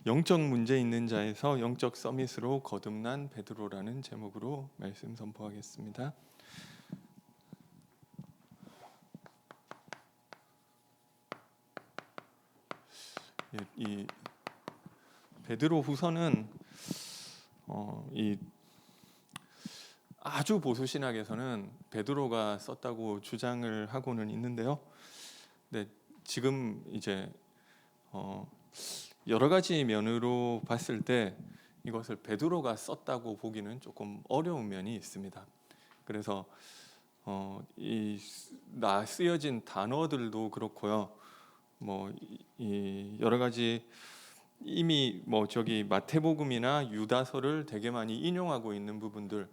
영적 문제 있는 자에서 영적 서밋으로 거듭난 베드로라는 제목으로 말씀 선포하겠습니다. 이 베드로 후서는 이 아주 보수 신학에서는 베드로가 썼다고 주장을 하고는 있는데요. 근데 지금 이제 여러 가지 면으로 봤을 때 이것을 베드로가 썼다고 보기는 조금 어려운 면이 있습니다. 그래서 쓰여진 단어들도 그렇고요. 이 여러 가지 이미 저기 마태복음이나 유다서를 되게 많이 인용하고 있는 부분들,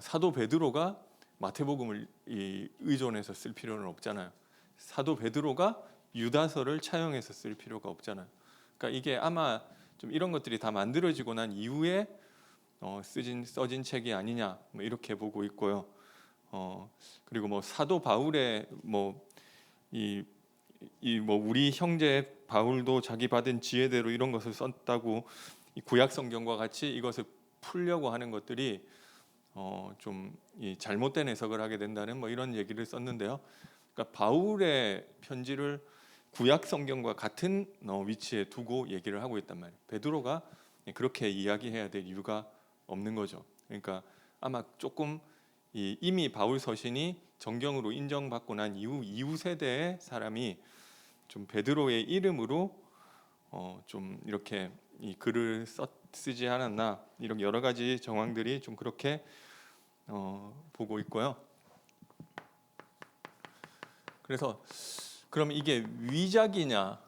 사도 베드로가 마태복음을 의존해서 쓸 필요는 없잖아요. 사도 베드로가 유다서를 차용해서 쓸 필요가 없잖아요. 그러니까 이게 아마 좀 이런 것들이 다 만들어지고 난 이후에 써진 책이 아니냐 이렇게 보고 있고요. 그리고 사도 바울의 우리 형제 바울도 자기 받은 지혜대로 이런 것을 썼다고 이 구약 성경과 같이 이것을 풀려고 하는 것들이 좀 잘못된 해석을 하게 된다는 이런 얘기를 썼는데요. 그러니까 바울의 편지를 구약 성경과 같은 위치에 두고 얘기를 하고 있단 말이에요. 베드로가 그렇게 이야기해야 될 이유가 없는 거죠. 그러니까 아마 조금 이미 바울 서신이 정경으로 인정받고 난 이후 세대의 사람이 좀 베드로의 이름으로 좀 이렇게 이 글을 쓰지 않았나, 이런 여러 가지 정황들이 좀 그렇게 보고 있고요. 그래서 그럼 이게 위작이냐?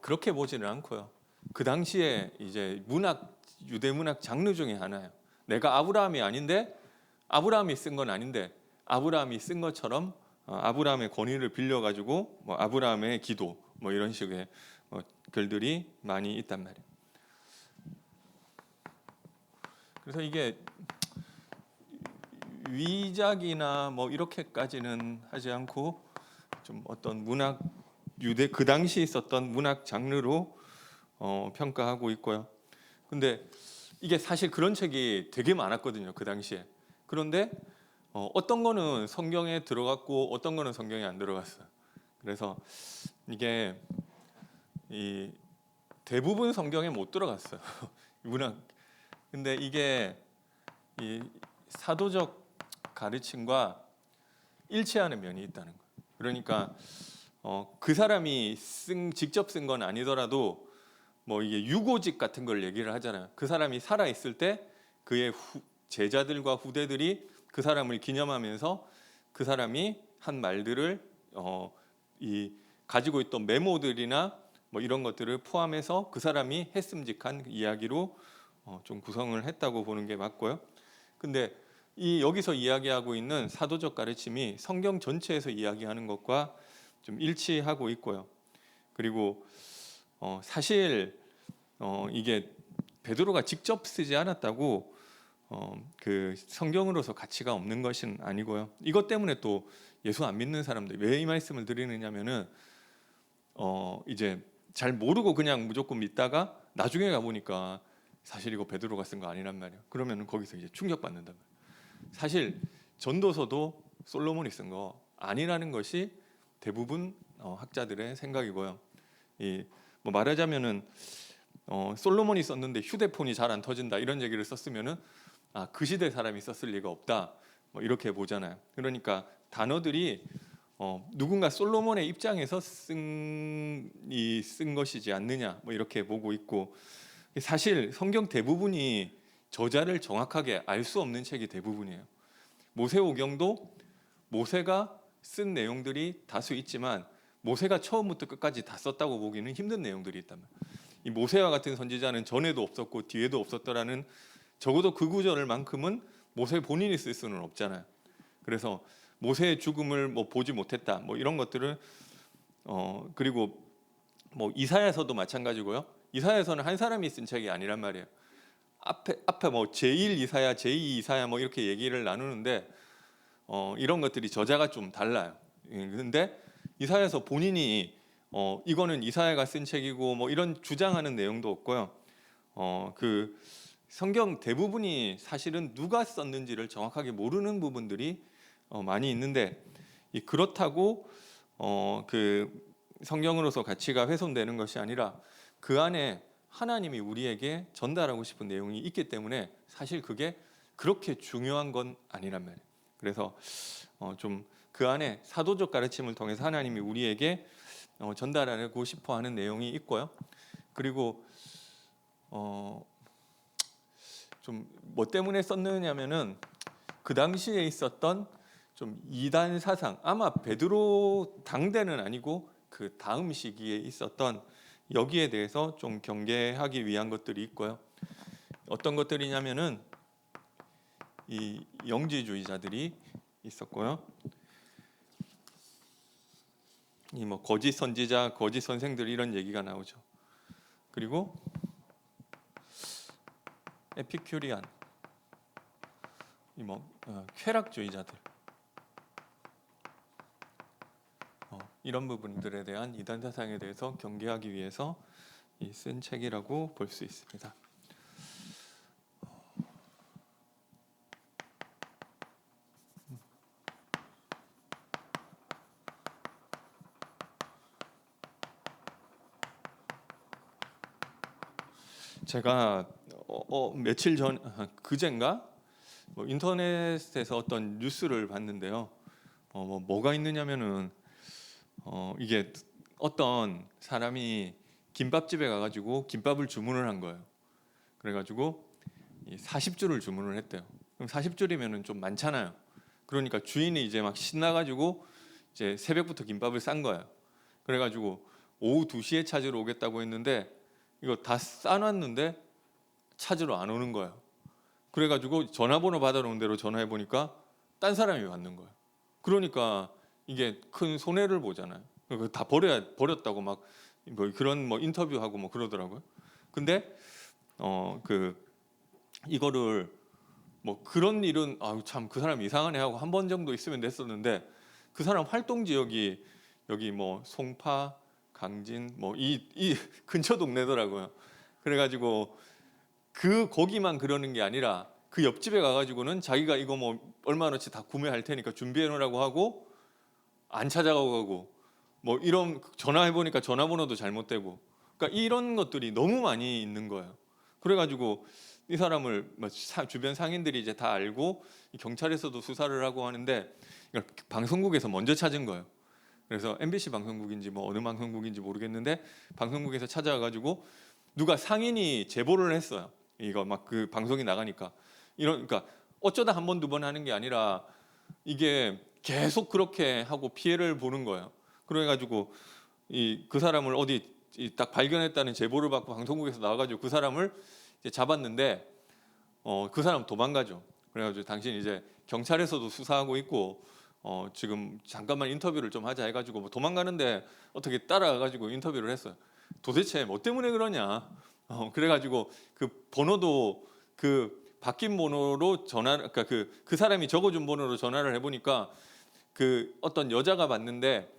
그렇게 보지는 않고요. 그 당시에 이제 유대 문학 장르 중에 하나예요. 내가 아브라함이 아닌데, 아브라함이 쓴 건 아닌데 아브라함이 쓴 것처럼 아브라함의 권위를 빌려가지고 아브라함의 기도 이런 식의 글들이 많이 있단 말이에요. 그래서 이게 위작이나 이렇게까지는 하지 않고 좀 어떤 유대 그 당시 있었던 문학 장르로 평가하고 있고요. 근데 이게 사실 그런 책이 되게 많았거든요, 그 당시에. 그런데 어떤 거는 성경에 들어갔고 어떤 거는 성경에 안 들어갔어요. 그래서 이게 대부분 성경에 못 들어갔어요. 문학. 근데 이게 사도적 가르침과 일치하는 면이 있다는 거예요. 그러니까 그 사람이 직접 쓴 건 아니더라도 이게 유고집 같은 걸 얘기를 하잖아요. 그 사람이 살아 있을 때 그의 제자들과 후대들이 그 사람을 기념하면서 그 사람이 한 말들을 가지고 있던 메모들이나 이런 것들을 포함해서 그 사람이 했음직한 이야기로 좀 구성을 했다고 보는 게 맞고요. 근데 여기서 이야기하고 있는 사도적 가르침이 성경 전체에서 이야기하는 것과 좀 일치하고 있고요. 그리고 사실 이게 베드로가 직접 쓰지 않았다고 그 성경으로서 가치가 없는 것은 아니고요. 이것 때문에 또 예수 안 믿는 사람들 왜 이 말씀을 드리느냐면은 이제 잘 모르고 그냥 무조건 믿다가 나중에 가보니까 사실 이거 베드로가 쓴 거 아니란 말이에요. 그러면 거기서 이제 충격받는단 말이에요. 사실 전도서도 솔로몬이 쓴 거 아니라는 것이 대부분 학자들의 생각이고요. 말하자면은 솔로몬이 썼는데 휴대폰이 잘 안 터진다 이런 얘기를 썼으면은 그 시대 사람이 썼을 리가 없다 이렇게 보잖아요. 그러니까 단어들이 누군가 솔로몬의 입장에서 쓴 것이지 않느냐 이렇게 보고 있고, 사실 성경 대부분이 저자를 정확하게 알 수 없는 책이 대부분이에요. 모세오경도 모세가 쓴 내용들이 다수 있지만 모세가 처음부터 끝까지 다 썼다고 보기는 힘든 내용들이 있단 말이에요. 이 모세와 같은 선지자는 전에도 없었고 뒤에도 없었더라는, 적어도 그 구절만큼은 모세 본인이 쓸 수는 없잖아요. 그래서 모세의 죽음을 보지 못했다 이런 것들을 그리고 이사야서도 마찬가지고요. 이사야서는 한 사람이 쓴 책이 아니란 말이에요. 앞에 제1 이사야, 제2 이사야 이렇게 얘기를 나누는데 이런 것들이 저자가 좀 달라요. 그런데 이사야서 본인이 이거는 이사야가 쓴 책이고 뭐 이런 주장하는 내용도 없고요. 그 성경 대부분이 사실은 누가 썼는지를 정확하게 모르는 부분들이 많이 있는데, 그렇다고 그 성경으로서 가치가 훼손되는 것이 아니라 그 안에 하나님이 우리에게 전달하고 싶은 내용이 있기 때문에 사실 그게 그렇게 중요한 건 아니란 말이에요. 그래서 좀 그 안에 사도적 가르침을 통해서 하나님이 우리에게 전달하고 싶어하는 내용이 있고요. 그리고 좀 뭐 때문에 썼느냐면은 그 당시에 있었던 좀 이단 사상, 아마 베드로 당대는 아니고 그 다음 시기에 있었던 여기에 대해서 좀 경계하기 위한 것들이 있고요. 어떤 것들이냐면은 이 영지주의자들이 있었고요. 이 뭐 거짓 선지자, 거짓 선생들 이런 얘기가 나오죠. 그리고 에피큐리안, 이 뭐 쾌락주의자들, 이런 부분들에 대한 이단 사상에 대해서 경계하기 위해서 쓴 책이라고 볼 수 있습니다. 제가 며칠 전 그젠가 뭐 인터넷에서 어떤 뉴스를 봤는데요. 뭐가 있느냐면은 이게 어떤 사람이 김밥집에 가가지고 김밥을 주문을 한 거예요. 그래가지고 40줄을 주문을 했대요. 그럼 40줄이면은 좀 많잖아요. 그러니까 주인이 이제 막 신나가지고 이제 새벽부터 김밥을 싼 거예요. 그래가지고 오후 2시에 찾으러 오겠다고 했는데 이거 다 싸놨는데 찾으러 안 오는 거예요. 그래가지고 전화번호 받아놓은 대로 전화해 보니까 딴 사람이 받는 거예요. 그러니까 이게 큰 손해를 보잖아요. 다 버렸다고 막 뭐 그런 뭐 인터뷰하고 뭐 그러더라고요. 근데 그 이거를 뭐 그런 일은 참 그 사람 이상하네 하고 한 번 정도 있으면 됐었는데, 그 사람 활동 지역이 여기 뭐 송파, 강진 뭐 이 근처 동네더라고요. 그래가지고 그 거기만 그러는 게 아니라 그 옆집에 가가지고는 자기가 이거 뭐 얼마어치 다 구매할 테니까 준비해 놓으라고 하고 안 찾아가고 뭐 이런, 전화해 보니까 전화번호도 잘못되고, 그러니까 이런 것들이 너무 많이 있는 거예요. 그래가지고 이 사람을 주변 상인들이 이제 다 알고 경찰에서도 수사를 하고 하는데, 이걸 방송국에서 먼저 찾은 거예요. 그래서 MBC 방송국인지 뭐 어느 방송국인지 모르겠는데 방송국에서 찾아가가지고 누가 상인이 제보를 했어요. 이거 막 그 방송이 나가니까 그러니까 어쩌다 한 번, 두 번 하는 게 아니라 이게 계속 그렇게 하고 피해를 보는 거예요. 그래가지고 그 사람을 어디 딱 발견했다는 제보를 받고 방송국에서 나와가지고 그 사람을 이제 잡았는데 그 사람 도망가죠. 그래가지고 당신 이제 경찰에서도 수사하고 있고 지금 잠깐만 인터뷰를 좀 하자 해가지고 뭐 도망가는데 어떻게 따라가가지고 인터뷰를 했어요. 도대체 뭐 때문에 그러냐. 그래가지고 그 번호도 그 바뀐 번호로 그러니까 그 사람이 적어준 번호로 전화를 해보니까 그 어떤 여자가 받는데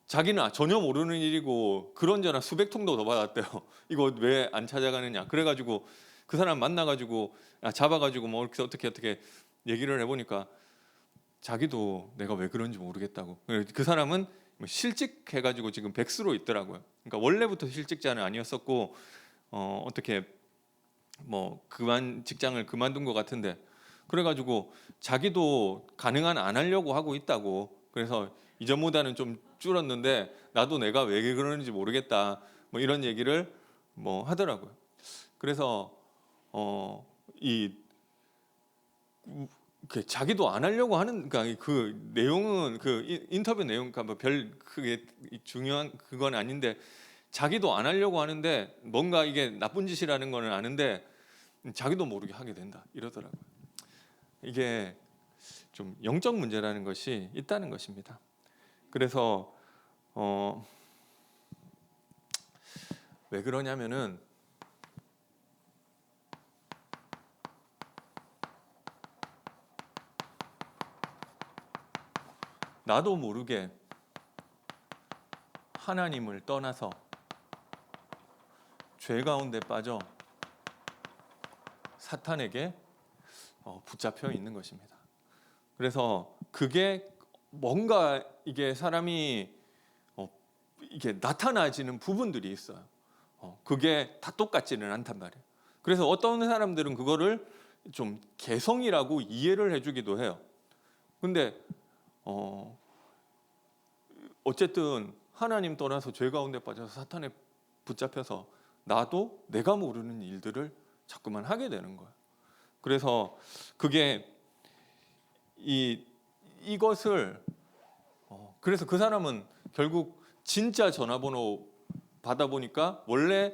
자기는 전혀 모르는 일이고 그런 전화 수백 통도 더 받았대요. 이거 왜 안 찾아가느냐. 그래가지고 그 사람 만나가지고 잡아가지고 뭐 이렇게 어떻게 얘기를 해보니까 자기도 내가 왜 그런지 모르겠다고. 그 사람은 실직해가지고 지금 백수로 있더라고요. 그러니까 원래부터 실직자는 아니었었고 어떻게 뭐 직장을 그만둔 것 같은데, 그래가지고 자기도 가능한 안 하려고 하고 있다고. 그래서 이전보다는 좀 줄었는데 나도 내가 왜 그러는지 모르겠다 뭐 이런 얘기를 뭐 하더라고요. 그래서 이 자기도 안 하려고 하는, 그러니까 그 내용은 그 인터뷰 내용, 그러니까 뭐별 크게 중요한 그건 아닌데 자기도 안 하려고 하는데 뭔가 이게 나쁜 짓이라는 거는 아는데 자기도 모르게 하게 된다 이러더라고요. 이게 좀 영적 문제라는 것이 있다는 것입니다. 그래서 왜 그러냐면은 나도 모르게 하나님을 떠나서 죄 가운데 빠져 사탄에게 붙잡혀 있는 것입니다. 그래서 그게 뭔가 이게 사람이 이게 나타나지는 부분들이 있어요. 그게 다 똑같지는 않단 말이에요. 그래서 어떤 사람들은 그거를 좀 개성이라고 이해를 해주기도 해요. 근데 어쨌든 하나님 떠나서 죄 가운데 빠져서 사탄에 붙잡혀서 나도 내가 모르는 일들을 자꾸만 하게 되는 거예요. 그래서 그게 이것을 그래서 그 사람은 결국 진짜 전화번호 받아보니까 원래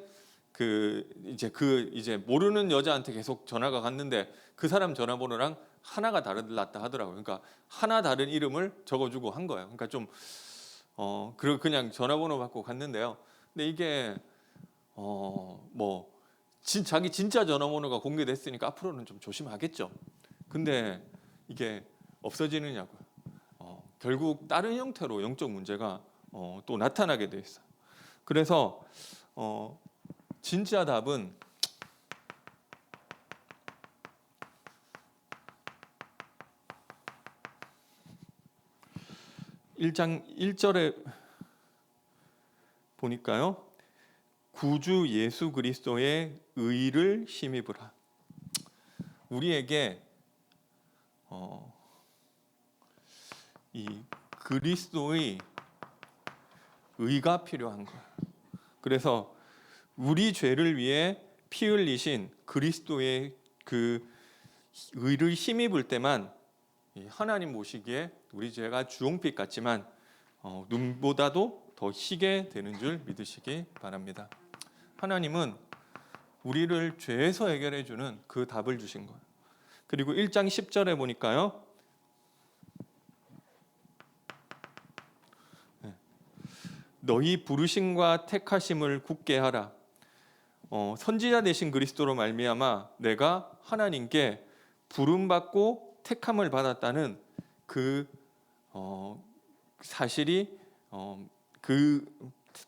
이제 모르는 여자한테 계속 전화가 갔는데 그 사람 전화번호랑 하나가 다르다 하더라고요. 그러니까 하나 다른 이름을 적어주고 한 거예요. 그러니까 좀 그리고 그냥 전화번호 받고 갔는데요. 근데 이게 자기 진짜 전화번호가 공개됐으니까 앞으로는 좀 조심하겠죠. 근데 이게 없어지느냐고요. 결국 다른 형태로 영적 문제가 또 나타나게 돼 있어요. 그래서 진짜 답은 (1장 1절에) 보니까요. 구주 예수 그리스도의 의를 힘입으라. 우리에게 이 그리스도의 의가 필요한 거예요. 그래서 우리 죄를 위해 피 흘리신 그리스도의 그 의를 힘입을 때만 하나님 보시기에 우리 죄가 주홍빛 같지만 눈보다도 더 희게 되는 줄 믿으시기 바랍니다. 하나님은 우리를 죄에서 해결해 주는 그 답을 주신 거예요. 그리고 1장 10절에 보니까요. 너희 부르심과 택하심을 굳게 하라. 선지자 되신 그리스도로 말미암아 내가 하나님께 부름받고 택함을 받았다는 그 사실이 그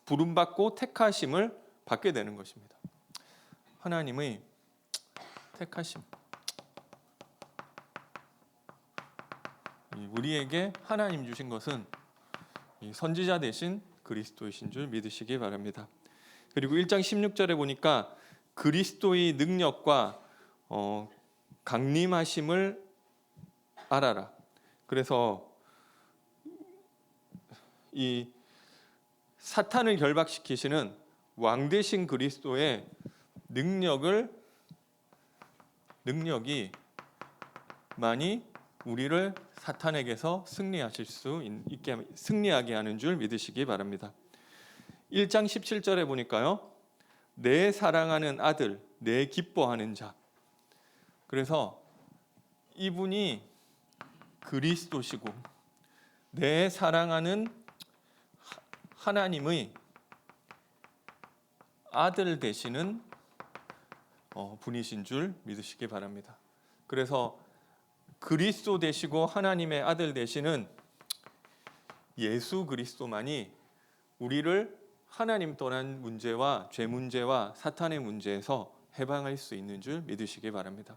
부름받고 택하심을 받게 되는 것입니다. 하나님의 택하심, 우리에게 하나님 주신 것은 선지자 되신 그리스도이신 줄 믿으시기 바랍니다. 그리고 1장 16절에 보니까 그리스도의 능력과 강림하심을 알아라. 그래서 이 사탄을 결박시키시는 왕 되신 그리스도의 능력이 많이 우리를 사탄에게서 승리하게 하는 줄 믿으시기 바랍니다. 1장 17절에 보니까요. 내 사랑하는 아들, 내 기뻐하는 자. 그래서 이분이 그리스도시고 내 사랑하는 하나님의 아들 되시는 분이신 줄 믿으시기 바랍니다. 그래서 그리스도 되시고 하나님의 아들 되시는 예수 그리스도만이 우리를 하나님 떠난 문제와 죄 문제와 사탄의 문제에서 해방할 수 있는 줄 믿으시기 바랍니다.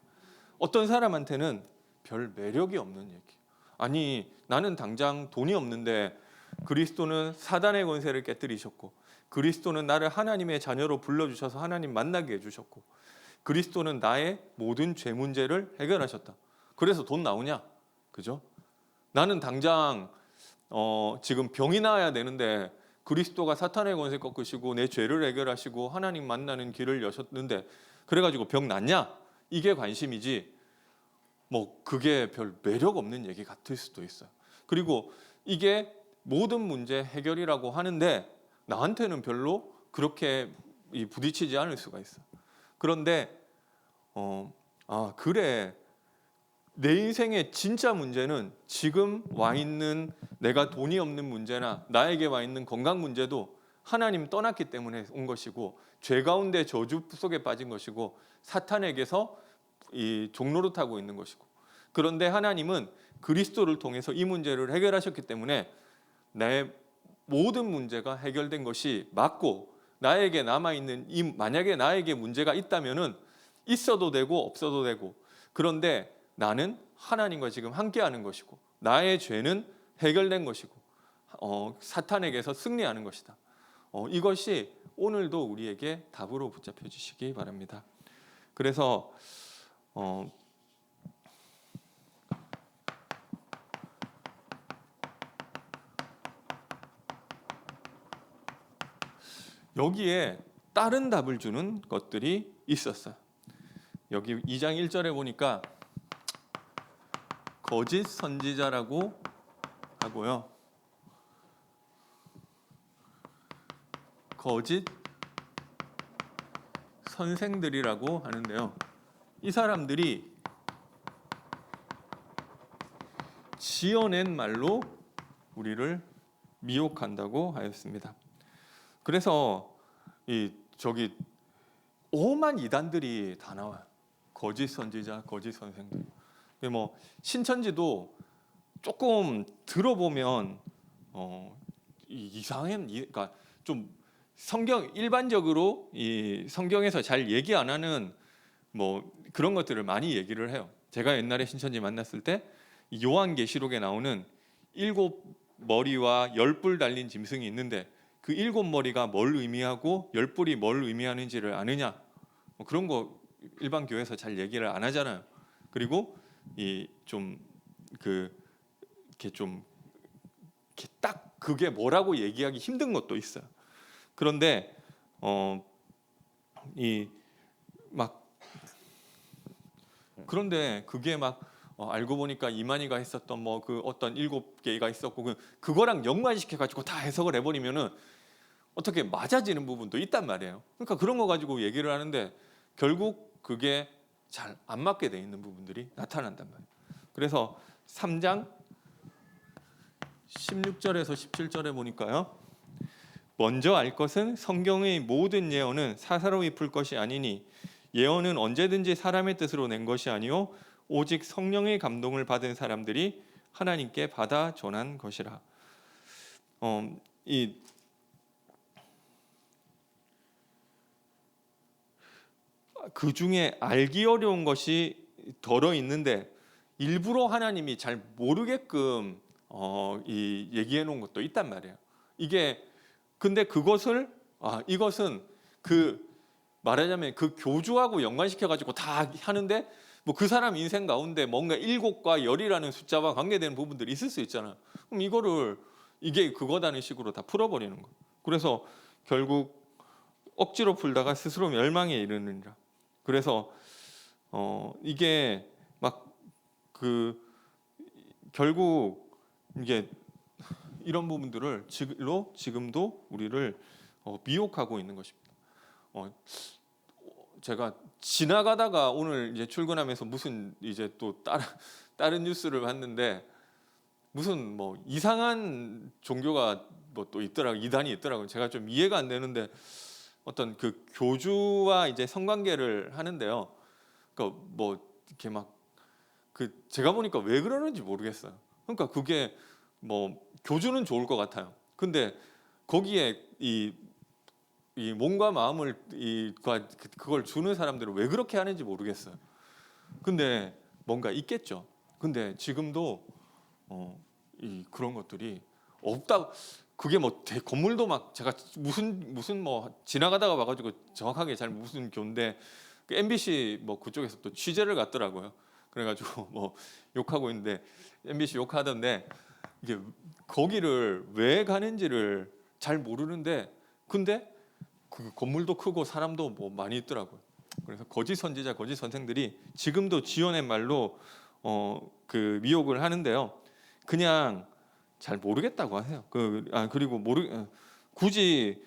어떤 사람한테는 별 매력이 없는 얘기. 아니 나는 당장 돈이 없는데 그리스도는 사단의 권세를 깨뜨리셨고 그리스도는 나를 하나님의 자녀로 불러주셔서 하나님 만나게 해주셨고 그리스도는 나의 모든 죄 문제를 해결하셨다. 그래서 돈 나오냐? 그죠? 나는 당장 지금 병이 나아야 되는데 그리스도가 사탄의 권세 꺾으시고 내 죄를 해결하시고 하나님 만나는 길을 여셨는데 그래가지고 병 낫냐? 이게 관심이지 그게 별 매력 없는 얘기 같을 수도 있어요. 그리고 이게 모든 문제 해결이라고 하는데 나한테는 별로 그렇게 부딪히지 않을 수가 있어요. 그런데 그래 내 인생의 진짜 문제는 지금 와 있는 내가 돈이 없는 문제나 나에게 와 있는 건강 문제도 하나님 떠났기 때문에 온 것이고 죄 가운데 저주 속에 빠진 것이고 사탄에게서 이 종로를 타고 있는 것이고 그런데 하나님은 그리스도를 통해서 이 문제를 해결하셨기 때문에 내 모든 문제가 해결된 것이 맞고 나에게 남아있는 만약에 나에게 문제가 있다면은 있어도 되고 없어도 되고 그런데 나는 하나님과 지금 함께하는 것이고 나의 죄는 해결된 것이고 사탄에게서 승리하는 것이다. 이것이 오늘도 우리에게 답으로 붙잡혀 주시기 바랍니다. 그래서 여기에 다른 답을 주는 것들이 있었어요. 여기 2장 1절에 보니까 거짓 선지자라고 하고요. 거짓 선생들이라고 하는데요. 이 사람들이 지어낸 말로 우리를 미혹한다고 하였습니다. 그래서 저기 오만 이단들이 다 나와요. 거짓 선지자, 거짓 선생들. 뭐 신천지도 조금 들어보면 이상한, 그러니까 좀 성경 일반적으로 이 성경에서 잘 얘기 안 하는 뭐 그런 것들을 많이 얘기를 해요. 제가 옛날에 신천지 만났을 때 요한계시록에 나오는 7머리와 10뿔 달린 짐승이 있는데 그 7머리가 뭘 의미하고 10뿔이 뭘 의미하는지를 아느냐? 뭐 그런 거 일반 교회에서 잘 얘기를 안 하잖아요. 그리고 딱 그게 뭐라고 얘기하기 힘든 것도 있어요. 그런데 그런데 그게 알고 보니까 이만희가 했었던 뭐 그 어떤 7개가 있었고 그거랑 연관시켜 가지고 다 해석을 해버리면은 어떻게 맞아지는 부분도 있단 말이에요. 그러니까 그런 거 가지고 얘기를 하는데 결국 그게 잘 안 맞게 돼 있는 부분들이 나타난단 말이에요. 그래서 3장 16절에서 17절에 보니까요. 먼저 알 것은 성경의 모든 예언은 사사로이 풀 것이 아니니 예언은 언제든지 사람의 뜻으로 낸 것이 아니요 오직 성령의 감동을 받은 사람들이 하나님께 받아 전한 것이라. 그 중에 알기 어려운 것이 덜어 있는데 일부러 하나님이 잘 모르게끔 얘기해 놓은 것도 있단 말이에요. 근데 이것은 말하자면 그 교주하고 연관시켜 가지고 다 하는데 뭐 그 사람 인생 가운데 뭔가 7과 10이라는 숫자와 관계되는 부분들이 있을 수 있잖아요. 그럼 이게 그거다는 식으로 다 풀어버리는 거예요. 그래서 결국 억지로 풀다가 스스로 멸망에 이르느니라. 그래서 이게 결국 이게 이런 부분들을 지금도 우리를 미혹하고 있는 것입니다. 제가 지나가다가 오늘 이제 출근하면서 무슨 이제 또 다른 뉴스를 봤는데 무슨 뭐 이상한 종교가 뭐 또 있더라고, 이단이 있더라고요. 제가 좀 이해가 안 되는데 어떤 그 교주와 이제 성관계를 하는데요. 그러니까 뭐 이렇게 제가 보니까 왜 그러는지 모르겠어요. 그러니까 그게 뭐 교주는 좋을 것 같아요. 근데 거기에 이 몸과 마음을 그걸 주는 사람들은 왜 그렇게 하는지 모르겠어요. 근데 뭔가 있겠죠. 근데 지금도 그런 것들이 없다. 그게 뭐 건물도 제가 무슨 뭐 지나가다가 봐가지고 정확하게 잘 무슨 교인데 그 MBC 뭐 그쪽에서 또 취재를 갔더라고요. 그래가지고 뭐 욕하고 있는데 MBC 욕하던데 이게 거기를 왜 가는지를 잘 모르는데 근데 그 건물도 크고 사람도 뭐 많이 있더라고요. 그래서 거짓 선지자, 거짓 선생들이 지금도 지어낸 말로 그 미혹을 하는데요. 그냥 잘 모르겠다고 하세요. 그리고 굳이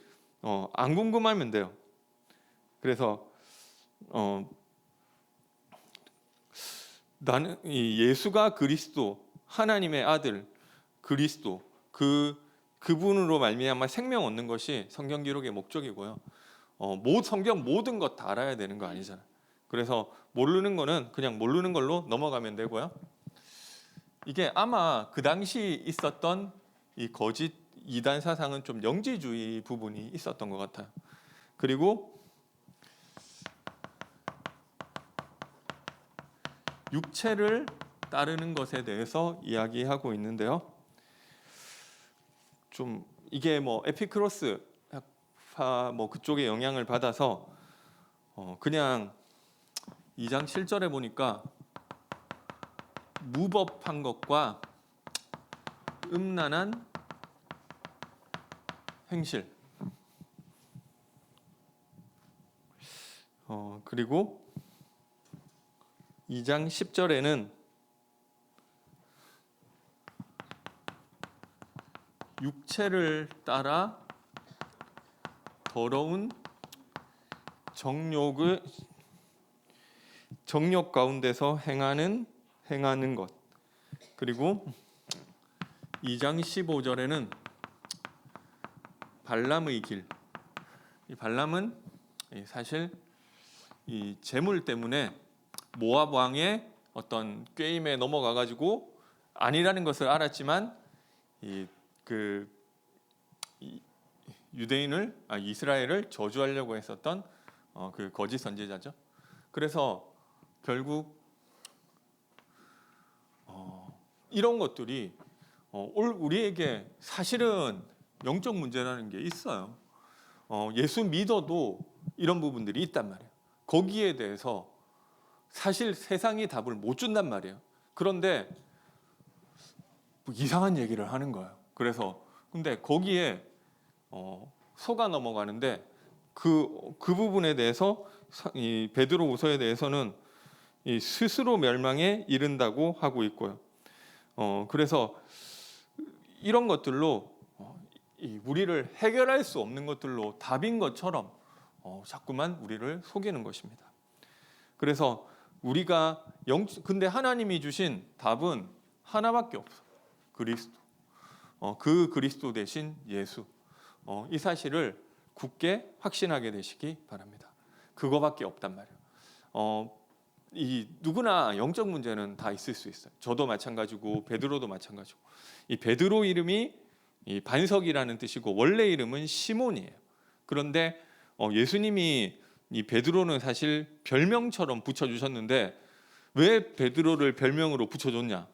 안 궁금하면 돼요. 그래서 나는 예수가 그리스도, 하나님의 아들 그리스도 그분으로 말미암아 생명 얻는 것이 성경 기록의 목적이고요. 성경 모든 것 다 알아야 되는 거 아니잖아요. 그래서 모르는 거는 그냥 모르는 걸로 넘어가면 되고요. 이게 아마 그 당시 있었던 이 거짓 이단 사상은 좀 영지주의 부분이 있었던 것 같아요. 그리고 육체를 따르는 것에 대해서 이야기하고 있는데요. 좀 이게 뭐 에피크로스 학파 뭐 그쪽의 영향을 받아서 그냥 2장 7절에 보니까 무법한 것과 음란한 행실, 그리고 2장 10절에는 육체를 따라 더러운 정욕 가운데서 행하는 것. 그리고 2장 15절에는 발람의 길. 이 발람은 사실 이 재물 때문에 모압 왕의 어떤 꾀임에 넘어가 가지고 아니라는 것을 알았지만 이스라엘을 저주하려고 했었던 그 거짓 선지자죠. 그래서 결국 이런 것들이 우리에게 사실은 영적 문제라는 게 있어요. 예수 믿어도 이런 부분들이 있단 말이에요. 거기에 대해서 사실 세상이 답을 못 준단 말이에요. 그런데 뭐 이상한 얘기를 하는 거예요. 그래서 근데 거기에 속아 넘어가는데 그 부분에 대해서 이 베드로후서에 대해서는 이 스스로 멸망에 이른다고 하고 있고요. 그래서 이런 것들로 우리를 해결할 수 없는 것들로 답인 것처럼 자꾸만 우리를 속이는 것입니다. 그래서 우리가 근데 하나님이 주신 답은 하나밖에 없어. 그리스도. 그 그리스도 대신 예수. 이 사실을 굳게 확신하게 되시기 바랍니다. 그거밖에 없단 말이에요. 이 누구나 영적 문제는 다 있을 수 있어요. 저도 마찬가지고 베드로도 마찬가지고. 이 베드로 이름이 이 반석이라는 뜻이고 원래 이름은 시몬이에요. 그런데 예수님이 이 베드로는 사실 별명처럼 붙여주셨는데 왜 베드로를 별명으로 붙여줬냐?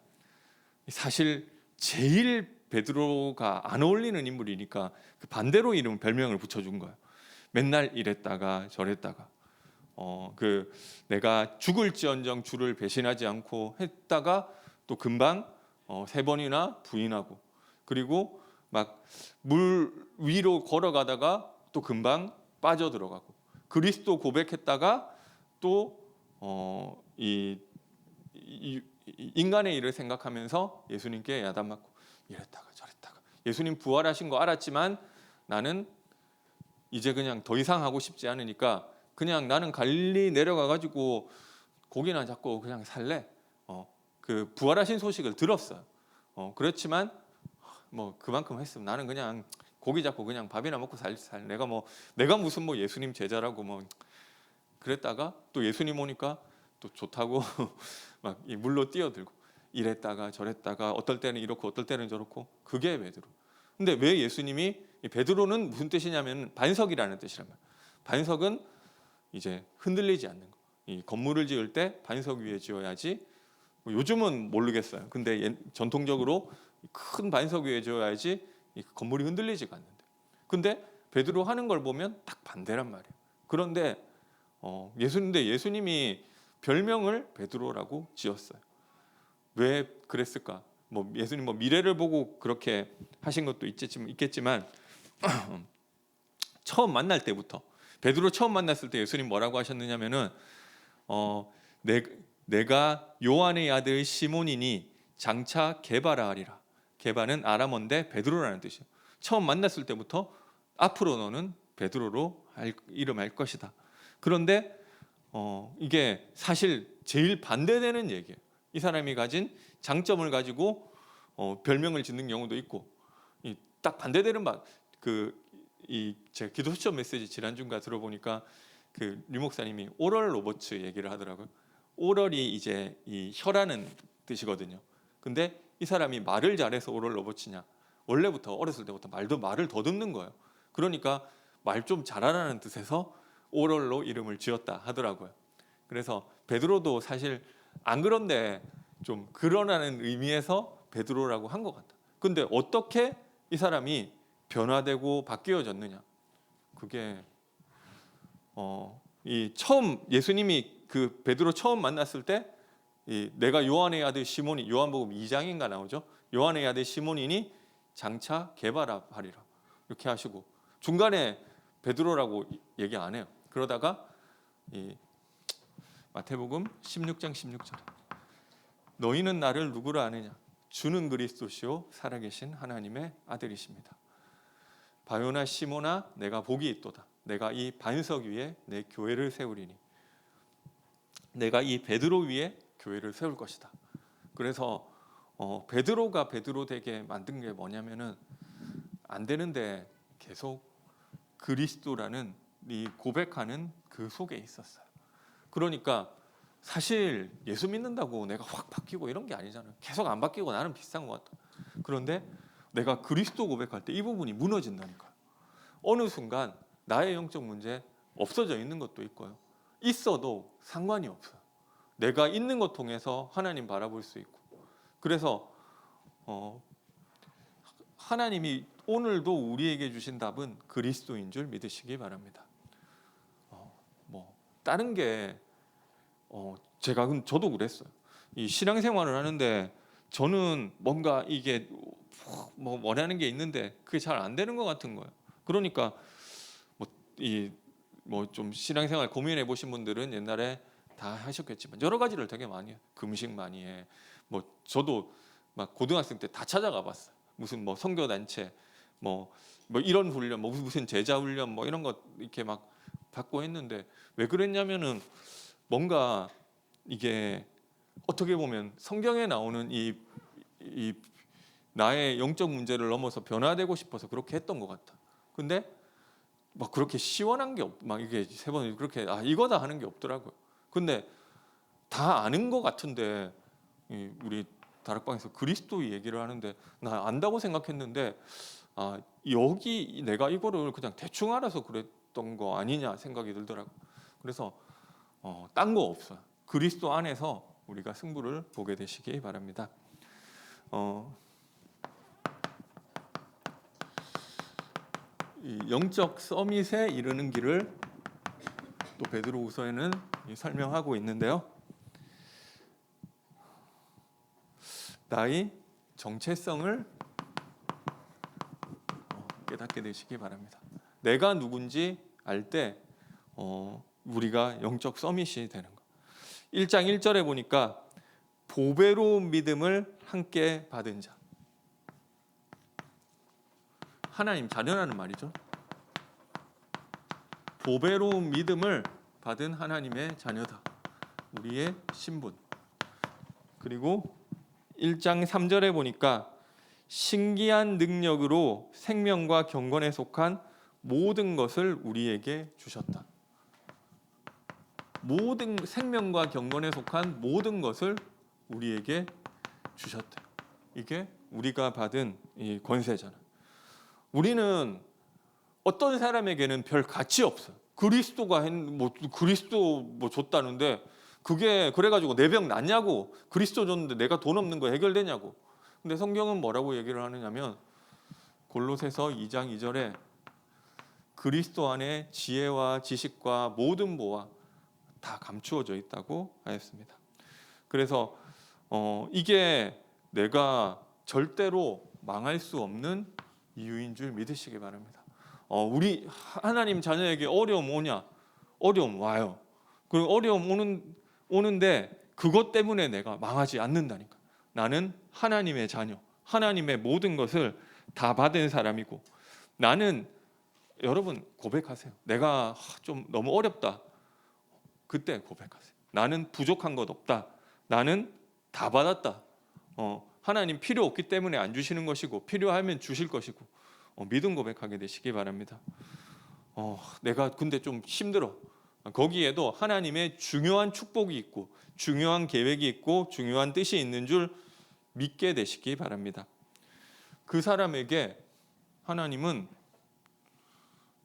사실 제일 베드로가 안 어울리는 인물이니까 그 반대로 이름 별명을 붙여준 거예요. 맨날 이랬다가 저랬다가 내가 죽을지언정 주를 배신하지 않고 했다가 또 금방 3번이나 부인하고 그리고 막 물 위로 걸어가다가 또 금방 빠져들어가고 그리스도 고백했다가 또 인간의 일을 생각하면서 예수님께 야단맞고 이랬다가 저랬다가 예수님 부활하신 거 알았지만 나는 이제 그냥 더 이상 하고 싶지 않으니까 그냥 나는 갈릴리 내려가 가지고 고기나 잡고 그냥 살래. 그 부활하신 소식을 들었어요. 그렇지만 뭐 그만큼 했으면 나는 그냥 고기 잡고 그냥 밥이나 먹고 살 내가 무슨 뭐 예수님 제자라고 뭐 그랬다가 또 예수님 오니까 또 좋다고 막 이 물로 뛰어들고 이랬다가 저랬다가 어떨 때는 이렇고 어떨 때는 저렇고 그게 베드로. 근데 왜 예수님이 베드로는 무슨 뜻이냐면 반석이라는 뜻이란 말이에요. 반석은 이제 흔들리지 않는 거. 이 건물을 지을 때 반석 위에 지어야지. 뭐 요즘은 모르겠어요. 근데 전통적으로 큰 반석 위에 지어야지 이 건물이 흔들리지가 않는데. 근데 베드로 하는 걸 보면 딱 반대란 말이에요. 그런데 예수님이 별명을 베드로라고 지었어요. 왜 그랬을까? 뭐 예수님 뭐 미래를 보고 그렇게 하신 것도 있겠지만 처음 만날 때부터 베드로 처음 만났을 때 예수님 뭐라고 하셨느냐면은 내가 요한의 아들 시몬이니 장차 게바라 하리라. 게바는 아람어인데 베드로라는 뜻이에요. 처음 만났을 때부터 앞으로 너는 베드로로 이름할 것이다. 그런데 이게 사실 제일 반대되는 얘기예요. 이 사람이 가진 장점을 가지고 별명을 짓는 경우도 있고 딱 반대되는 제가 기도 수첩 메시지 지난주인가 들어보니까 류 목사님이 오럴 로버츠 얘기를 하더라고요. 오럴이 이제 이 혀라는 뜻이거든요. 근데 이 사람이 말을 잘해서 오럴 로버츠냐? 원래부터 어렸을 때부터 말을 더듬는 거예요. 그러니까 말 좀 잘하라는 뜻에서 오럴로 이름을 지었다 하더라고요. 그래서 베드로도 사실 안 그런데 좀 그러라는 의미에서 베드로라고 한 것 같다. 근데 어떻게 이 사람이 변화되고 바뀌어졌느냐? 그게 이 처음 예수님이 그 베드로 처음 만났을 때 내가 요한의 아들 시몬이, 요한복음 2장인가 나오죠. 요한의 아들 시몬이니 장차 개발하리라 이렇게 하시고 중간에 베드로라고 얘기 안 해요. 그러다가 이 마태복음 16장 16절에 너희는 나를 누구로 아느냐? 주는 그리스도시요 살아계신 하나님의 아들이십니다. 바요나 시몬아 내가 복이 있도다. 내가 이 반석 위에 내 교회를 세우리니 내가 이 베드로 위에 교회를 세울 것이다. 그래서 베드로가 베드로 되게 만든 게 뭐냐면은 안 되는데 계속 그리스도라는 이 고백하는 그 속에 있었어요. 그러니까 사실 예수 믿는다고 내가 확 바뀌고 이런 게 아니잖아요. 계속 안 바뀌고 나는 비슷한 것 같아. 그런데 내가 그리스도 고백할 때 이 부분이 무너진다니까요. 어느 순간 나의 영적 문제 없어져 있는 것도 있고요. 있어도 상관이 없어요. 내가 있는 것 통해서 하나님 바라볼 수 있고. 그래서 하나님이 오늘도 우리에게 주신 답은 그리스도인 줄 믿으시기 바랍니다. 뭐 다른 게 저도 그랬어요. 이 신앙생활을 하는데 저는 뭔가 이게 뭐 원하는 게 있는데 그게 잘 안 되는 것 같은 거예요. 그러니까 뭐 좀 신앙생활 고민해 보신 분들은 옛날에 다 하셨겠지만 여러 가지를 되게 많이 해요. 금식 많이 해. 뭐 저도 막 고등학생 때 다 찾아가 봤어요. 무슨 뭐 선교 단체 뭐 이런 훈련, 뭐 무슨 제자 훈련 뭐 이런 거 이렇게 막 받고 했는데 왜 그랬냐면은 뭔가 이게 어떻게 보면 성경에 나오는 이 나의 영적 문제를 넘어서 변화되고 싶어서 그렇게 했던 것 같아. 근데 막 그렇게 시원한 게 막 이게 세 번 그렇게 이거다 하는 게 없더라고요. 근데 다 아는 것 같은데 우리 다락방에서 그리스도 얘기를 하는데 나 안다고 생각했는데 여기 내가 이거를 그냥 대충 알아서 그랬던 거 아니냐 생각이 들더라고요. 그래서 딴 거 없어요. 그리스도 안에서 우리가 승부를 보게 되시기 바랍니다. 이 영적 서밋에 이르는 길을 또 베드로후서에는 설명하고 있는데요. 나의 정체성을 깨닫게 되시기 바랍니다. 내가 누군지 알 때 우리가 영적 서밋이 되는 거. 1장 1절에 보니까 보배로운 믿음을 함께 받은 자. 하나님 자녀라는 말이죠. 보배로운 믿음을 받은 하나님의 자녀다. 우리의 신분. 그리고 1장 3절에 보니까 신기한 능력으로 생명과 경건에 속한 모든 것을 우리에게 주셨다. 모든 생명과 경건에 속한 모든 것을 우리에게 주셨다. 이게 우리가 받은 이 권세잖아. 우리는 어떤 사람에게는 별 가치 없어요. 그리스도가 그리스도 줬다는데 그게 그래가지고 내 병 낫냐고, 그리스도 줬는데 내가 돈 없는 거 해결되냐고. 근데 성경은 뭐라고 얘기를 하느냐면 골로새서 2장 2절에 그리스도 안에 지혜와 지식과 모든 보화 다 감추어져 있다고 하였습니다. 그래서 이게 내가 절대로 망할 수 없는 이유인 줄 믿으시기 바랍니다. 우리 하나님 자녀에게 어려움 오냐? 어려움 와요. 그리고 어려움 오는데 그것 때문에 내가 망하지 않는다니까. 나는 하나님의 자녀, 하나님의 모든 것을 다 받은 사람이고, 나는 여러분 고백하세요. 내가 좀 너무 어렵다. 그때 고백하세요. 나는 부족한 것 없다. 나는 다 받았다. 하나님 필요 없기 때문에 안 주시는 것이고 필요하면 주실 것이고 믿음 고백하게 되시기 바랍니다. 내가 근데 좀 힘들어. 거기에도 하나님의 중요한 축복이 있고 중요한 계획이 있고 중요한 뜻이 있는 줄 믿게 되시기 바랍니다. 그 사람에게 하나님은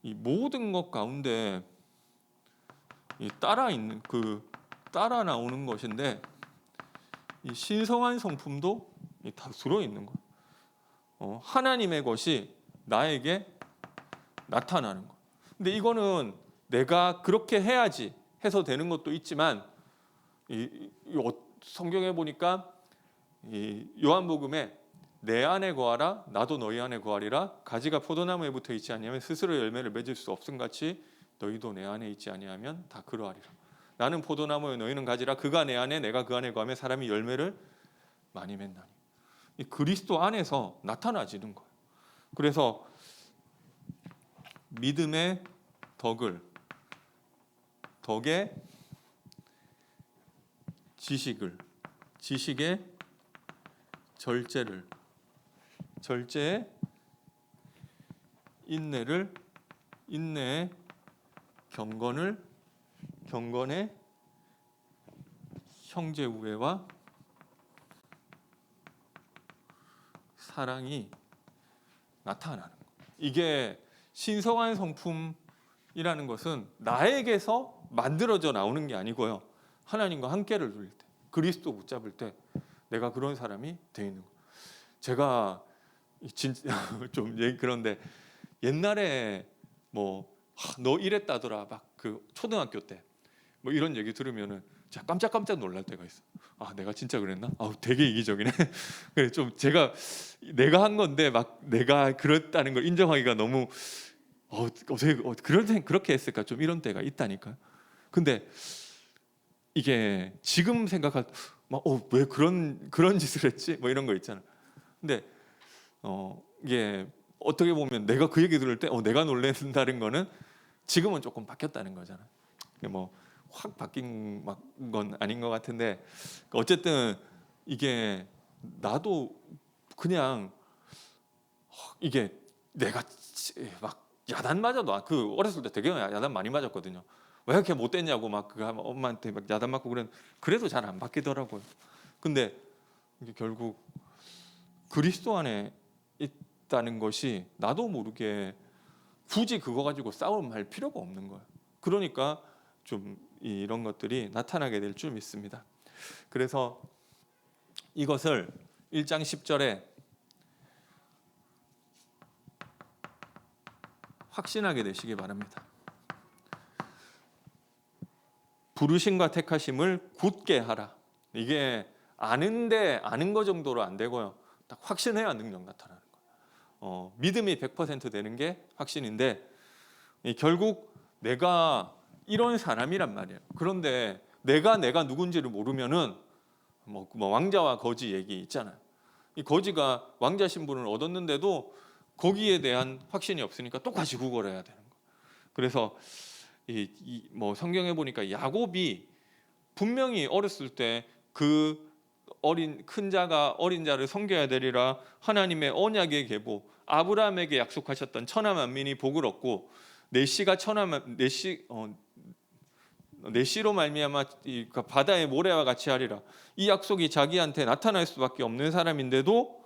이 모든 것 가운데 이 따라 나오는 것인데 이 신성한 성품도 다 들어 있는 거예요. 하나님의 것이 나에게 나타나는 거. 근데 이거는 내가 그렇게 해야지 해서 되는 것도 있지만 성경에 보니까 이 요한복음에 내 안에 거하라 나도 너희 안에 거하리라 가지가 포도나무에 붙어 있지 아니하면 스스로 열매를 맺을 수 없음 같이 너희도 내 안에 있지 아니하면 다 그러하리라. 나는 포도나무요 너희는 가지라 그가 내 안에 내가 그 안에 거하면 사람이 열매를 많이 맺나니. 이 그리스도 안에서 나타나지는 거예요. 그래서 믿음의 덕에 지식의 절제에 인내에 경건에 형제 우애와 사랑이 나타나는 거예요. 이게 신성한 성품이라는 것은 나에게서 만들어져 나오는 게 아니고요. 하나님과 함께를 누릴 때, 그리스도 붙잡을 때 내가 그런 사람이 되어 있는 거예요. 제가 진짜 좀 그런데 옛날에 뭐 너 이랬다더라 막 그 초등학교 때 뭐 이런 얘기 들으면은 진짜 깜짝 놀랄 때가 있어. 아 내가 진짜 그랬나? 아 되게 이기적이네. 그래 좀 제가 내가 한 건데 막 내가 그랬다는 걸 인정하기가 너무 그렇게 했을까 좀 이런 때가 있다니까요. 근데 이게 지금 생각할 왜 그런 짓을 했지? 뭐 이런 거 있잖아. 근데 이게 어떻게 보면 내가 그 얘기 들을 때 내가 놀란다는 거는 지금은 조금 바뀌었다는 거잖아. 뭐 확 바뀐 건 아닌 것 같은데 어쨌든 이게 나도 그냥 이게 내가 막 야단 맞아도 그 어렸을 때 되게 야단 많이 맞았거든요. 왜 이렇게 못됐냐고 막 그 엄마한테 막 야단 맞고 그래도 잘 안 바뀌더라고요. 근데 이게 결국 그리스도 안에 있다는 것이 나도 모르게 굳이 그거 가지고 싸움할 필요가 없는 거예요. 그러니까 좀 이런 것들이 나타나게 될 줄 믿습니다. 그래서 이것을 1장 10절에 확신하게 되시기 바랍니다. 부르심과 택하심을 굳게 하라. 이게 아는 거 정도로 안 되고요. 딱 확신해야 능력 나타나는 거예요. 믿음이 100% 되는 게 확신인데 결국 내가 이런 사람이란 말이에요. 그런데 내가 누군지를 모르면은 뭐 왕자와 거지 얘기 있잖아요. 이 거지가 왕자 신분을 얻었는데도 거기에 대한 확신이 없으니까 똑같이 구걸해야 되는 거예요. 그래서 뭐 성경에 보니까 야곱이 분명히 어렸을 때 그 큰 자가 어린 자를 섬겨야 되리라 하나님의 언약의 계보 아브라함에게 약속하셨던 천하 만민이 복을 얻고 내 씨가 내 씨로 말미암아 바다의 모래와 같이 하리라. 이 약속이 자기한테 나타날 수밖에 없는 사람인데도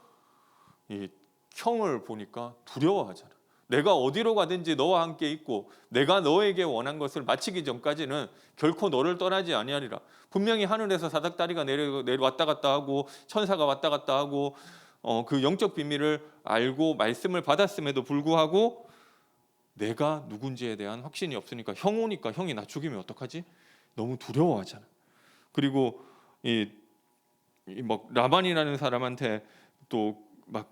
이 형을 보니까 두려워하잖아. 내가 어디로 가든지 너와 함께 있고 내가 너에게 원한 것을 마치기 전까지는 결코 너를 떠나지 아니하리라. 분명히 하늘에서 사닥다리가 내려왔다 갔다 하고 천사가 왔다 갔다 하고 그 영적 비밀을 알고 말씀을 받았음에도 불구하고 내가 누군지에 대한 확신이 없으니까 형 오니까 형이 나 죽이면 어떡하지? 너무 두려워하잖아. 그리고 막 라반이라는 사람한테 또 막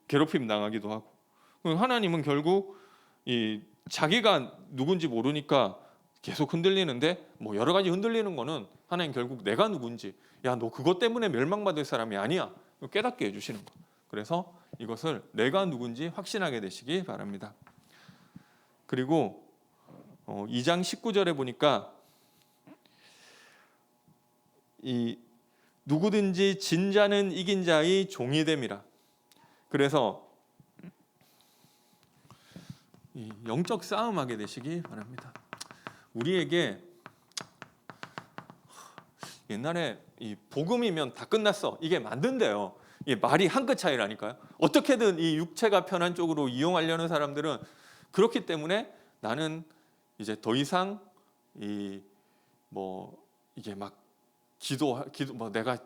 괴롭힘 당하기도 하고. 하나님은 결국 자기가 누군지 모르니까 계속 흔들리는데 뭐 여러 가지 흔들리는 거는 하나님 결국 내가 누군지 너 그것 때문에 멸망받을 사람이 아니야 깨닫게 해주시는 거. 그래서 이것을 내가 누군지 확신하게 되시기 바랍니다. 그리고 2장 19절에 보니까 누구든지 진 자는 이긴 자의 종이 됨이라. 그래서 영적 싸움하게 되시기 바랍니다. 우리에게 옛날에 복음이면 다 끝났어 이게 맞는데요. 이 말이 한 끗 차이라니까요. 어떻게든 이 육체가 편한 쪽으로 이용하려는 사람들은 그렇기 때문에 나는 이제 더 이상 이 뭐 이게 막 기도 뭐 내가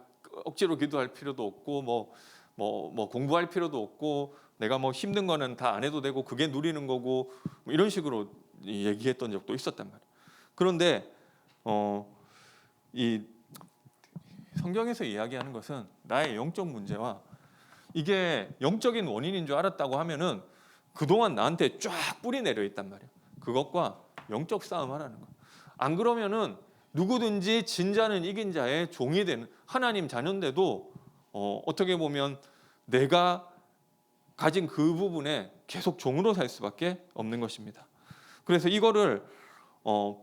억지로 기도할 필요도 없고 뭐 공부할 필요도 없고 내가 뭐 힘든 거는 다 안 해도 되고 그게 누리는 거고 뭐 이런 식으로 얘기했던 적도 있었단 말이에요. 그런데 이 성경에서 이야기하는 것은 나의 영적 문제와 이게 영적인 원인인 줄 알았다고 하면은 그동안 나한테 쫙 뿌리 내려 있단 말이에요. 그것과 영적 싸움하라는 거예요. 안 그러면은 누구든지 진 자는 이긴 자의 종이 되는 하나님 자녀인데도 어떻게 보면 내가 가진 그 부분에 계속 종으로 살 수밖에 없는 것입니다. 그래서 이거를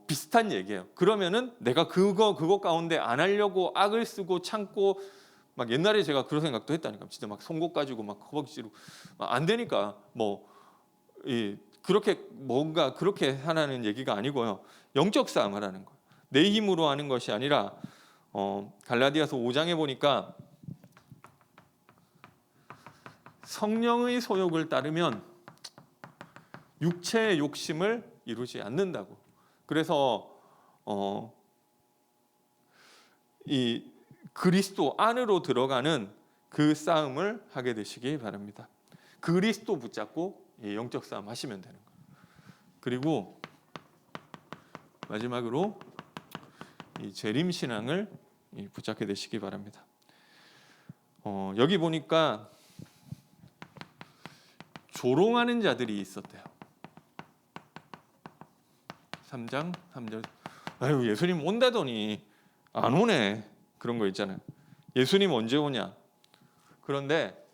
비슷한 얘기예요. 그러면은 내가 그거 가운데 안 하려고 악을 쓰고 참고 막 옛날에 제가 그런 생각도 했다니까. 진짜 막 송곳 가지고 막 허벅지 찌르고 안 되니까 그렇게 뭔가 그렇게 하라는 얘기가 아니고요. 영적 싸움 하라는 거예요. 내 힘으로 하는 것이 아니라 갈라디아서 5장에 보니까 성령의 소욕을 따르면 육체의 욕심을 이루지 않는다고. 그래서 이 그리스도 안으로 들어가는 그 싸움을 하게 되시기 바랍니다. 그리스도 붙잡고 영적 싸움 하시면 되는 거예요. 그리고 마지막으로 이 재림 신앙을 붙잡게 되시기 바랍니다. 여기 보니까 조롱하는 자들이 있었대요. 3장 3절. 아유, 예수님 온다더니 안 오네. 그런 거 있잖아요. 예수님 언제 오냐? 그런데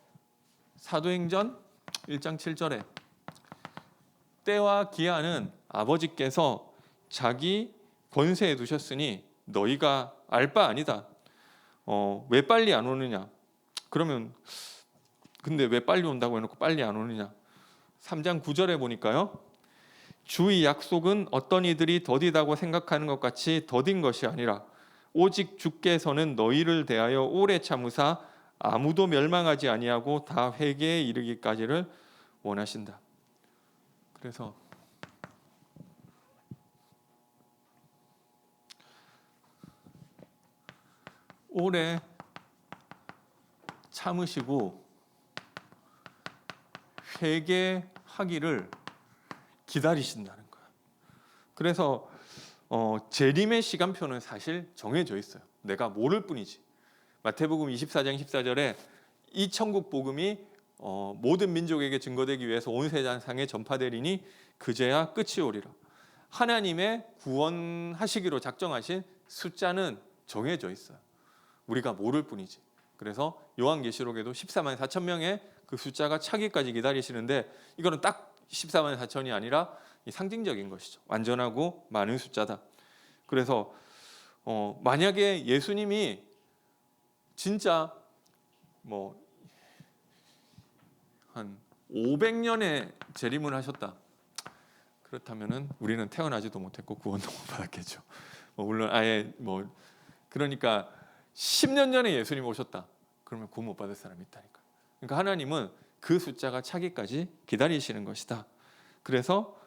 사도행전 1장 7절에 때와 기한은 아버지께서 자기 권세에 두셨으니 너희가 알 바 아니다. 왜 빨리 안 오느냐? 그러면 근데 왜 빨리 온다고 해놓고 빨리 안 오느냐? 3장 9절에 보니까요. 주의 약속은 어떤 이들이 더디다고 생각하는 것 같이 더딘 것이 아니라 오직 주께서는 너희를 대하여 오래 참으사 아무도 멸망하지 아니하고 다 회개에 이르기까지를 원하신다. 그래서 오래 참으시고 회개하기를 기다리신다는 거예요. 그래서 재림의 시간표는 사실 정해져 있어요. 내가 모를 뿐이지. 마태복음 24장 14절에 이 천국 복음이 모든 민족에게 증거되기 위해서 온 세상에 전파되리니 그제야 끝이 오리라. 하나님의 구원하시기로 작정하신 숫자는 정해져 있어요. 우리가 모를 뿐이지. 그래서 요한계시록에도 14만 4천 명의 그 숫자가 차기까지 기다리시는데 이거는 딱 14만 4천이 아니라 상징적인 것이죠. 완전하고 많은 숫자다. 그래서 만약에 예수님이 진짜 한 500년에 재림을 하셨다. 그렇다면은 우리는 태어나지도 못했고 구원도 못 받았겠죠. 물론 아예 그러니까 10년 전에 예수님 오셨다. 그러면 구원 못 받을 사람이 있다니까. 그러니까 하나님은 그 숫자가 차기까지 기다리시는 것이다. 그래서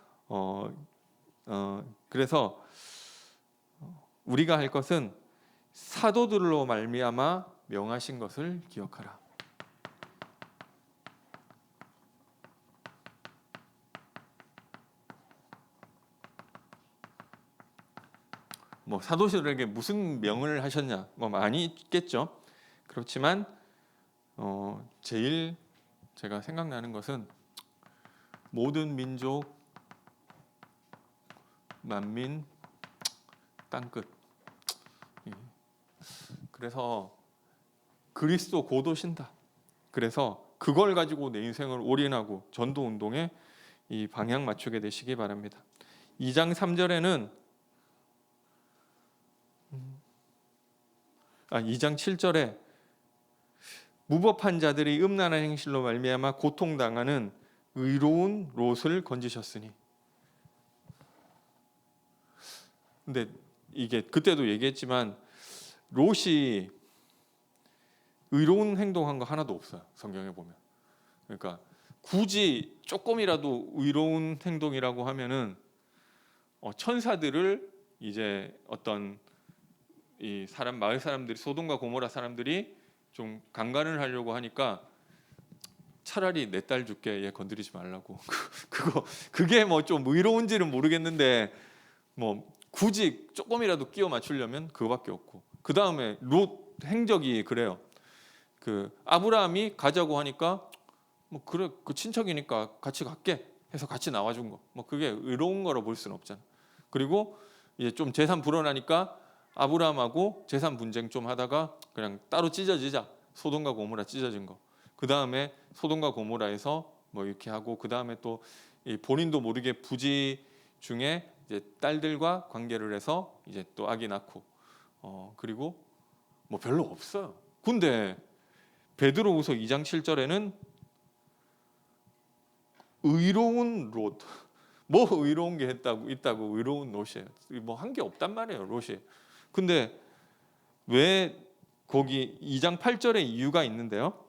우리가 할 것은 사도들로 말미암아 명하신 것을 기억하라. 사도들에게 무슨 명을 하셨냐? 많이 있겠죠. 그렇지만 제일 제가 생각나는 것은 모든 민족, 만민, 땅끝. 그래서 그리스도 곧 오신다. 그래서 그걸 가지고 내 인생을 올인하고 전도 운동에 이 방향 맞추게 되시기 바랍니다. 2장 3절에는 2장 7절에 무법한 자들이 음란한 행실로 말미암아 고통당하는 의로운 롯을 건지셨으니. 근데 이게 그때도 얘기했지만 롯이 의로운 행동한 거 하나도 없어요. 성경에 보면. 그러니까 굳이 조금이라도 의로운 행동이라고 하면은 천사들을 이제 어떤 이 마을 사람들이, 소돔과 고모라 사람들이 좀 강간을 하려고 하니까 차라리 내 딸 줄게, 얘 건드리지 말라고. 그게 뭐 좀 의로운지는 모르겠는데 뭐 굳이 조금이라도 끼워 맞추려면 그거밖에 없고. 그 다음에 롯 행적이 그래요. 그 아브라함이 가자고 하니까 뭐 그래, 그 친척이니까 같이 갈게 해서 같이 나와준 거. 뭐 그게 의로운 거로 볼 수는 없잖아. 그리고 이제 좀 재산 불어나니까 아브라함하고 재산 분쟁 좀 하다가 그냥 따로 찢어지자. 소돔과 고모라 찢어진 거. 그 다음에 소돔과 고모라에서 뭐 이렇게 하고, 그 다음에 또 본인도 모르게 부지 중에 이제 딸들과 관계를 해서 이제 또 아기 낳고, 그리고 뭐 별로 없어요. 근데 베드로후서 2장 7절에는 의로운 롯, 뭐 의로운 게 있다고 의로운 롯이에요. 뭐 한 게 없단 말이에요, 롯이. 근데 왜 거기 2장 8절에 이유가 있는데요.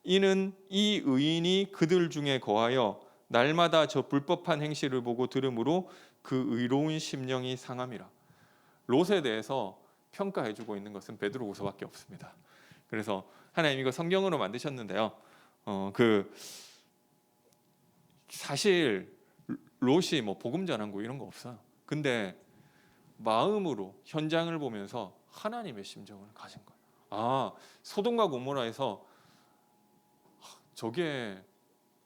이는 이 의인이 그들 중에 거하여 날마다 저 불법한 행실을 보고 들으므로 그 의로운 심령이 상함이라. 롯에 대해서 평가해주고 있는 것은 베드로후서밖에 없습니다. 그래서 하나님 이거 성경으로 만드셨는데요. 사실 롯이 뭐 복음 전한 거 이런 거 없어요. 근데 마음으로 현장을 보면서 하나님의 심정을 가진 거예요. 아, 소돔과 고모라에서 저게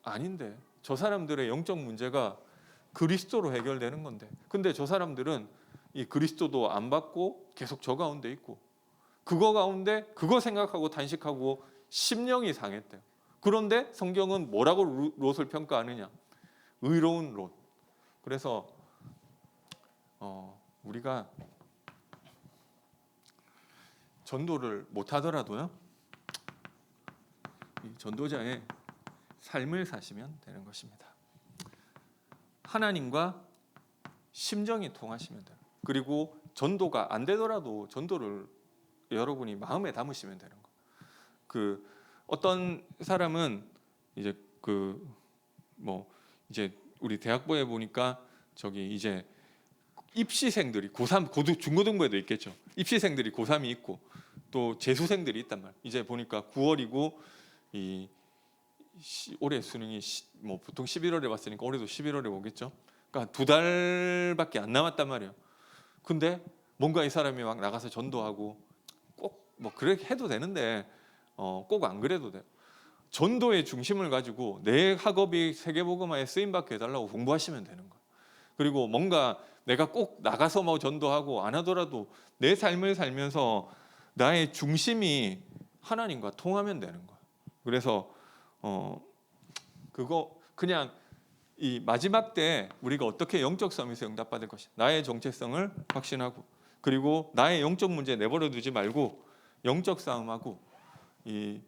아닌데, 저 사람들의 영적 문제가 그리스도로 해결되는 건데, 근데 저 사람들은 이 그리스도도 안 받고 계속 저 가운데 있고, 그거 가운데 그거 생각하고 단식하고 심령이 상했대요. 그런데 성경은 뭐라고 롯을 평가하느냐? 의로운 롯. 그래서 우리가 전도를 못 하더라도요, 이 전도자의 삶을 사시면 되는 것입니다. 하나님과 심정이 통하시면 돼요. 그리고 전도가 안 되더라도 전도를 여러분이 마음에 담으시면 되는 거. 어떤 사람은 이제 이제 우리 대학부에 보니까 저기 이제 입시생들이 고3, 중고등부에도 있겠죠. 입시생들이 고3이 있고 또 재수생들이 있단 말이에요. 이제 보니까 9월이고 올해 수능이 뭐 보통 11월에 봤으니까 올해도 11월에 오겠죠. 그러니까 2달밖에 안 남았단 말이에요. 근데 뭔가 이 사람이 막 나가서 전도하고, 꼭 뭐 그렇게 해도 되는데 꼭 안 그래도 돼요. 전도의 중심을 가지고 내 학업이 세계복음화에 쓰임받게 해달라고 공부하시면 되는 거예요. 그리고 뭔가 내가 꼭 나가서 뭐 전도하고 안 하더라도 내 삶을 살면서 나의 중심이 하나님과 통하면 되는 거예요. 그래서 그거 그냥 이 마지막 때 우리가 어떻게 영적 서밋에 응답받을 것이, 나의 정체성을 확신하고, 그리고 나의 영적 문제 내버려 두지 말고 영적 싸움하고 이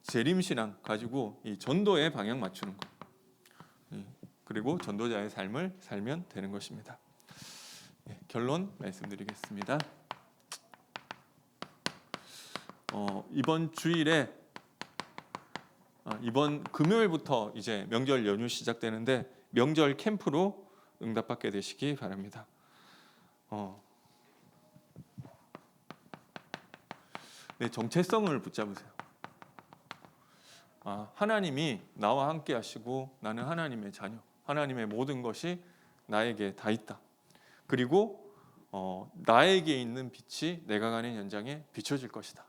재림신앙 가지고 이 전도의 방향 맞추는 것, 그리고 전도자의 삶을 살면 되는 것입니다. 결론 말씀드리겠습니다. 이번 주일에 이번 금요일부터 이제 명절 연휴 시작되는데 명절 캠프로 응답받게 되시기 바랍니다. 내 정체성을 붙잡으세요. 하나님이 나와 함께 하시고 나는 하나님의 자녀, 하나님의 모든 것이 나에게 다 있다. 그리고 나에게 있는 빛이 내가 가는 현장에 비춰질 것이다.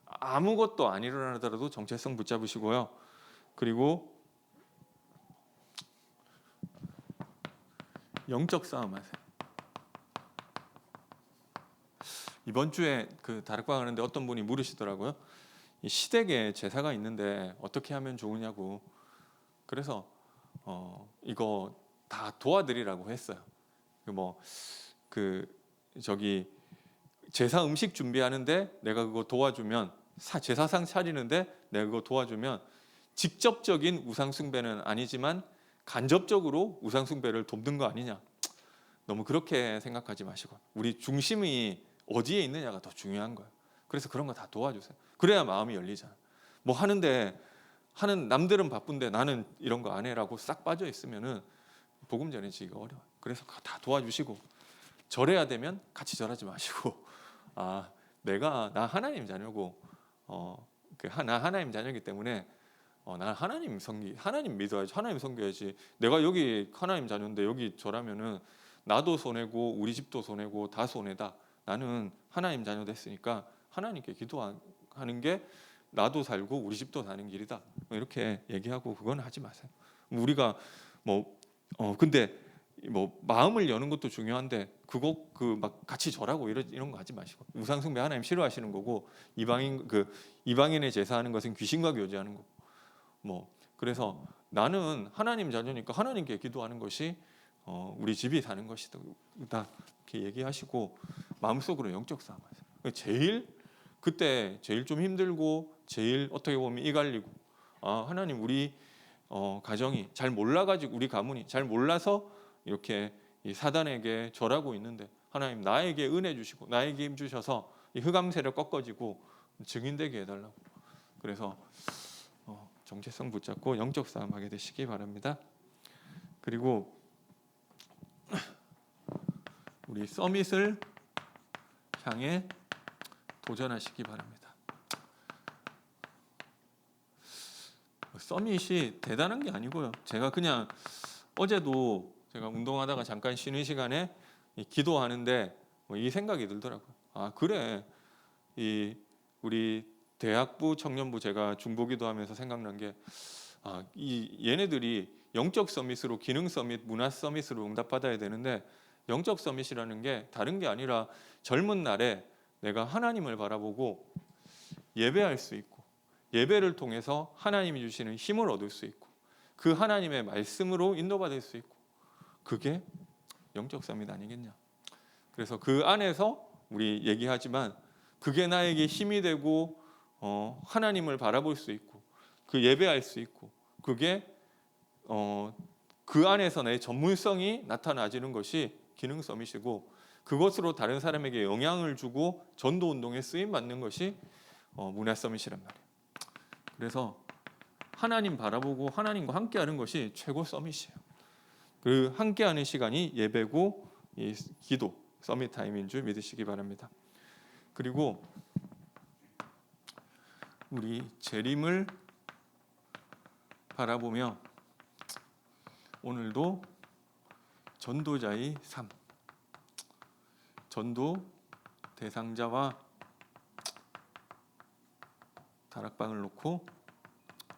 아무것도 안 일어나더라도 정체성 붙잡으시고요. 그리고 영적 싸움하세요. 이번 주에 다락방 하는데 어떤 분이 물으시더라고요. 이 시댁에 제사가 있는데 어떻게 하면 좋으냐고. 그래서 이거 다 도와드리라고 했어요. 저기 제사 음식 준비하는데 내가 그거 도와주면, 제사상 차리는데 내가 그거 도와주면 직접적인 우상 숭배는 아니지만 간접적으로 우상 숭배를 돕는 거 아니냐. 너무 그렇게 생각하지 마시고 우리 중심이 어디에 있느냐가 더 중요한 거예요. 그래서 그런 거 다 도와주세요. 그래야 마음이 열리잖아. 뭐 하는데 남들은 바쁜데 나는 이런 거 안 해라고 싹 빠져 있으면은 복음 전해지기가 어려워요. 그래서 다 도와주시고, 절해야 되면 같이 절하지 마시고, 나 하나님 자녀고, 나 하나님 자녀이기 때문에 난 하나님 믿어야지, 하나님 섬겨야지. 내가 여기 하나님 자녀인데 여기 절하면은 나도 손해고 우리 집도 손해고 다 손해다. 나는 하나님 자녀 됐으니까 하나님께 기도하는 게 나도 살고 우리 집도 사는 길이다. 이렇게 얘기하고, 그건 하지 마세요. 우리가 근데 마음을 여는 것도 중요한데 막 같이 절하고 이런 거 하지 마시고, 우상 숭배 하나님 싫어하시는 거고, 이방인의 제사하는 것은 귀신과 교제하는 거고, 그래서 나는 하나님 자녀니까 하나님께 기도하는 것이 우리 집이 사는 것이다. 이렇게 얘기하시고 마음속으로 영적 싸움 하세요. 그때 제일 좀 힘들고 제일 어떻게 보면 이갈리고, 하나님 우리 가정이 잘 몰라가지고, 우리 가문이 잘 몰라서 이렇게 이 사단에게 절하고 있는데, 하나님 나에게 은혜 주시고 나에게 힘 주셔서 이 흑암 세력 꺾어지고 증인되게 해달라고. 그래서 정체성 붙잡고 영적 싸움하게 되시기 바랍니다. 그리고 우리 서밋을 향해 도전하시기 바랍니다. 서밋이 대단한 게 아니고요. 제가 그냥 어제도 제가 운동하다가 잠깐 쉬는 시간에 기도하는데 이 생각이 들더라고요. 그래, 우리 대학부 청년부 제가 중보기도 하면서 생각난 게, 얘네들이 영적 서밋으로, 기능 서밋, 문화 서밋으로 응답받아야 되는데, 영적 서밋이라는 게 다른 게 아니라 젊은 날에 내가 하나님을 바라보고 예배할 수 있고, 예배를 통해서 하나님이 주시는 힘을 얻을 수 있고, 그 하나님의 말씀으로 인도받을 수 있고, 그게 영적 서밋 아니겠냐. 그래서 그 안에서 우리 얘기하지만 그게 나에게 힘이 되고 하나님을 바라볼 수 있고, 그 예배할 수 있고, 그게 그 안에서 내 전문성이 나타나지는 것이 기능 서밋이고, 그것으로 다른 사람에게 영향을 주고 전도 운동에 쓰임 받는 것이 문화 서밋이란 말이에요. 그래서 하나님 바라보고 하나님과 함께하는 것이 최고 서밋이에요. 그 함께하는 시간이 예배고 이 기도 서밋 타임인 줄 믿으시기 바랍니다. 그리고 우리 재림을 바라보며 오늘도 전도자의 삶, 전도 대상자와 다락방을 놓고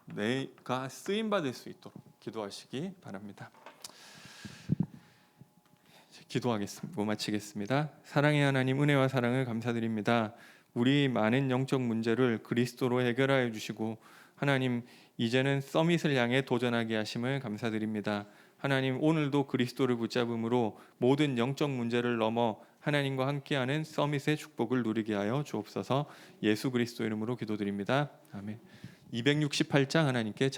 내가 쓰임 받을 수 있도록 기도하시기 바랍니다. 기도하겠습니다. 마치겠습니다. 사랑의 하나님, 은혜와 사랑을 감사드립니다. 우리 많은 영적 문제를 그리스도로 해결하여 주시고, 하나님 이제는 서밋을 향해 도전하게 하심을 감사드립니다. 하나님, 오늘도 그리스도를 붙잡음으로 모든 영적 문제를 넘어 하나님과 함께하는 서밋의 축복을 누리게 하여 주옵소서. 예수 그리스도 이름으로 기도드립니다. 아멘. 268장 하나님께